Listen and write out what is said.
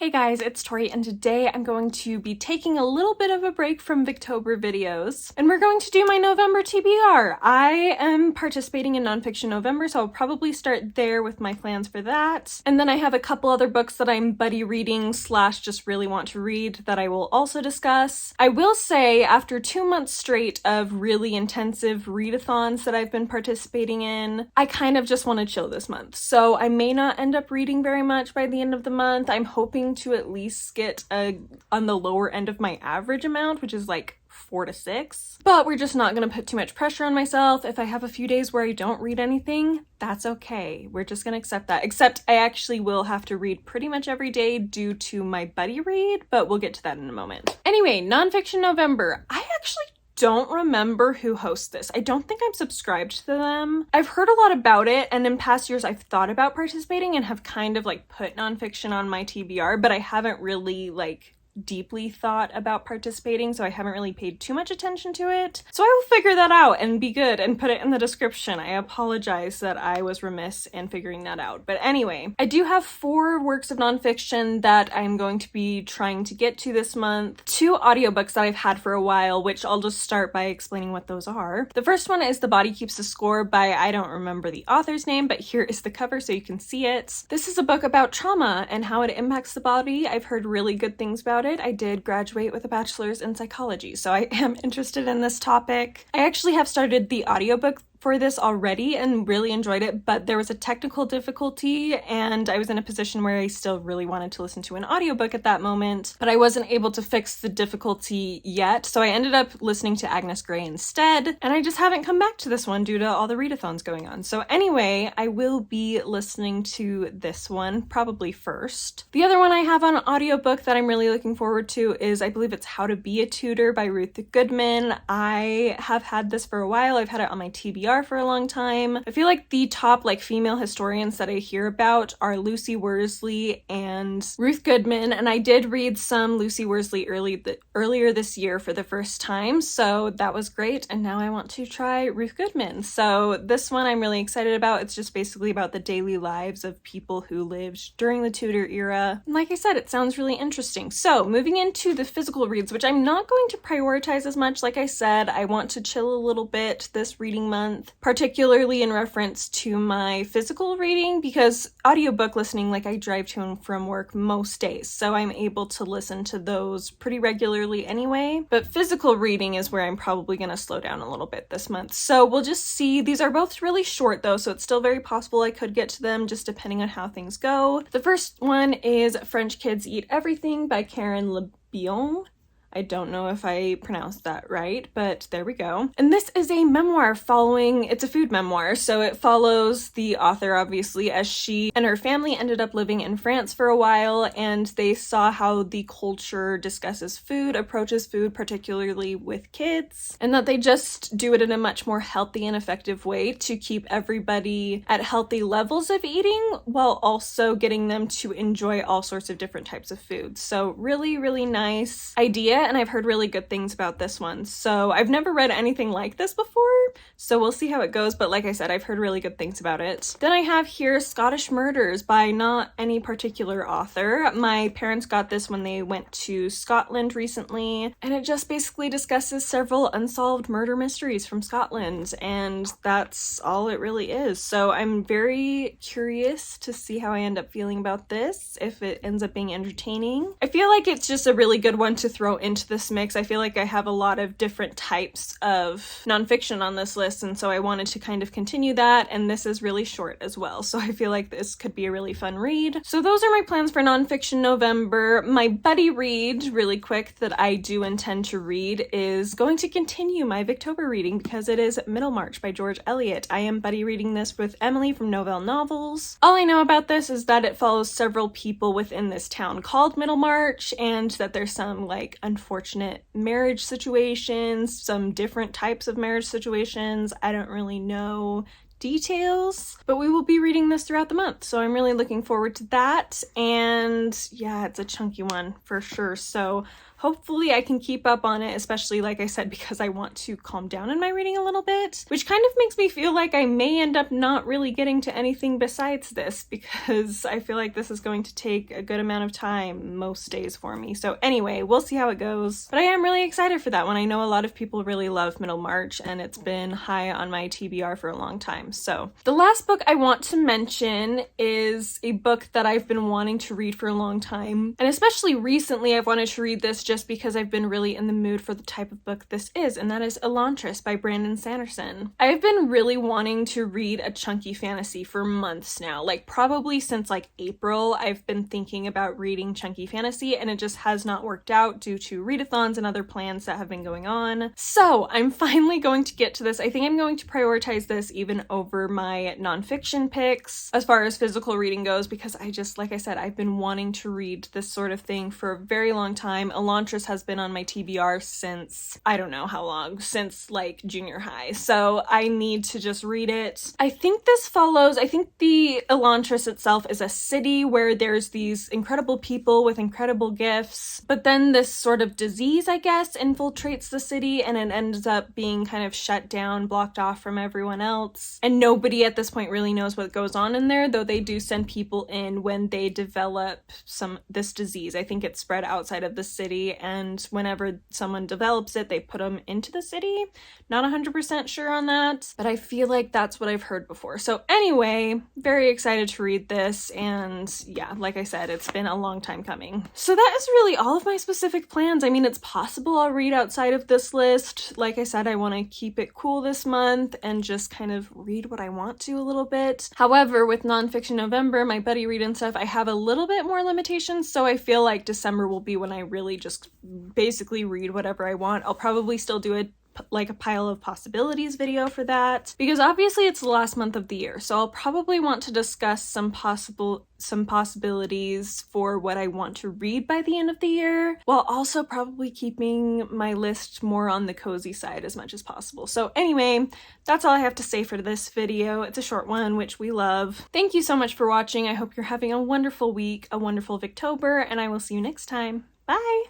Hey guys, it's Tori, and today I'm going to be taking a little bit of a break from Victober videos, and we're going to do my November TBR. I am participating in Nonfiction November, so I'll probably start there with my plans for that. And then I have a couple other books that I'm buddy reading / just really want to read that I will also discuss. I will say, after 2 months straight of really intensive readathons that I've been participating in, I kind of just want to chill this month. So I may not end up reading very much by the end of the month. I'm hoping to at least get on the lower end of my average amount, which is like 4 to 6. But we're just not going to put too much pressure on myself. If I have a few days where I don't read anything, that's okay. We're just going to accept that. Except I actually will have to read pretty much every day due to my buddy read, but we'll get to that in a moment. Anyway, Nonfiction November. I actually don't remember who hosts this. I don't think I'm subscribed to them. I've heard a lot about it, and in past years I've thought about participating and have kind of like put nonfiction on my TBR, but I haven't really deeply thought about participating, so I haven't really paid too much attention to it. So I will figure that out and be good and put it in the description. I apologize that I was remiss in figuring that out. But anyway, I do have 4 works of nonfiction that I'm going to be trying to get to this month. 2 audiobooks that I've had for a while, which I'll just start by explaining what those are. The first one is The Body Keeps the Score by, I don't remember the author's name, but here is the cover so you can see it. This is a book about trauma and how it impacts the body. I've heard really good things about it. I did graduate with a bachelor's in psychology, so I am interested in this topic. I actually have started the audiobook for this already and really enjoyed it, but there was a technical difficulty and I was in a position where I still really wanted to listen to an audiobook at that moment, but I wasn't able to fix the difficulty yet, so I ended up listening to Agnes Grey instead, and I just haven't come back to this one due to all the readathons going on. So anyway, I will be listening to this one probably first. The other one I have on audiobook that I'm really looking forward to is, I believe it's How to Be a Tudor by Ruth Goodman. I have had this for a while. I've had it on my TBR for a long time. I feel like the top female historians that I hear about are Lucy Worsley and Ruth Goodman, and I did read some Lucy Worsley earlier this year for the first time, so that was great, and now I want to try Ruth Goodman. So this one I'm really excited about. It's just basically about the daily lives of people who lived during the Tudor era. And like I said, it sounds really interesting. So moving into the physical reads, which I'm not going to prioritize as much. Like I said, I want to chill a little bit this reading month, particularly in reference to my physical reading, because audiobook listening, I drive to and from work most days, so I'm able to listen to those pretty regularly anyway. But physical reading is where I'm probably going to slow down a little bit this month. So we'll just see. These are both really short though, so it's still very possible I could get to them just depending on how things go. The first one is French Kids Eat Everything by Karen Billon. I don't know if I pronounced that right, but there we go. And this is a memoir it's a food memoir, so it follows the author, obviously, as she and her family ended up living in France for a while, and they saw how the culture discusses food, approaches food, particularly with kids, and that they just do it in a much more healthy and effective way to keep everybody at healthy levels of eating, while also getting them to enjoy all sorts of different types of food. So really, really nice idea. And I've heard really good things about this one. So I've never read anything like this before, so we'll see how it goes, but like I said, I've heard really good things about it. Then I have here Scottish Murders by not any particular author. My parents got this when they went to Scotland recently, and it just basically discusses several unsolved murder mysteries from Scotland, and that's all it really is. So I'm very curious to see how I end up feeling about this, if it ends up being entertaining. I feel like it's just a really good one to throw into this mix. I feel like I have a lot of different types of nonfiction on this list, and so I wanted to kind of continue that, and this is really short as well, so I feel like this could be a really fun read. So those are my plans for Nonfiction November. My buddy read, really quick, that I do intend to read is going to continue my Victober reading because it is Middlemarch by George Eliot. I am buddy reading this with Emily from Novel Novels. All I know about this is that it follows several people within this town called Middlemarch, and that there's some unfortunate marriage situations, some different types of marriage situations. I don't really know details, but we will be reading this throughout the month, so I'm really looking forward to that. And yeah, it's a chunky one for sure, so hopefully I can keep up on it, especially, like I said, because I want to calm down in my reading a little bit, which kind of makes me feel like I may end up not really getting to anything besides this, because I feel like this is going to take a good amount of time most days for me. So anyway, we'll see how it goes. But I am really excited for that one. I know a lot of people really love Middlemarch, and it's been high on my TBR for a long time. So the last book I want to mention is a book that I've been wanting to read for a long time, and especially recently I've wanted to read this just because I've been really in the mood for the type of book this is, and that is Elantris by Sanderson. I've been really wanting to read a chunky fantasy for months now, like probably since like April. I've been thinking about reading chunky fantasy, and it just has not worked out due to readathons and other plans that have been going on. So I'm finally going to get to this. I think I'm going to prioritize this even over my nonfiction picks as far as physical reading goes, because I just, like I said, I've been wanting to read this sort of thing for a very long time. Elantris has been on my TBR since, I don't know how long, since like junior high. So I need to just read it. I think the Elantris itself is a city where there's these incredible people with incredible gifts, but then this sort of disease, I guess, infiltrates the city, and it ends up being kind of shut down, blocked off from everyone else. And nobody at this point really knows what goes on in there, though they do send people in when they develop this disease. I think it's spread outside of the city, and whenever someone develops it, they put them into the city. Not 100% sure on that, but I feel like that's what I've heard before. So anyway, very excited to read this, and yeah, like I said, it's been a long time coming. So that is really all of my specific plans. I mean, it's possible I'll read outside of this list. Like I said, I want to keep it cool this month and just kind of read what I want to a little bit. However, with Nonfiction November, my buddy read and stuff, I have a little bit more limitations, so I feel like December will be when I really just basically read whatever I want. I'll probably still do a pile of possibilities video for that, because obviously it's the last month of the year, so I'll probably want to discuss some possibilities for what I want to read by the end of the year, while also probably keeping my list more on the cozy side as much as possible. So anyway, that's all I have to say for this video. It's a short one, which we love. Thank you so much for watching. I hope you're having a wonderful week, a wonderful Victober, and I will see you next time. Bye!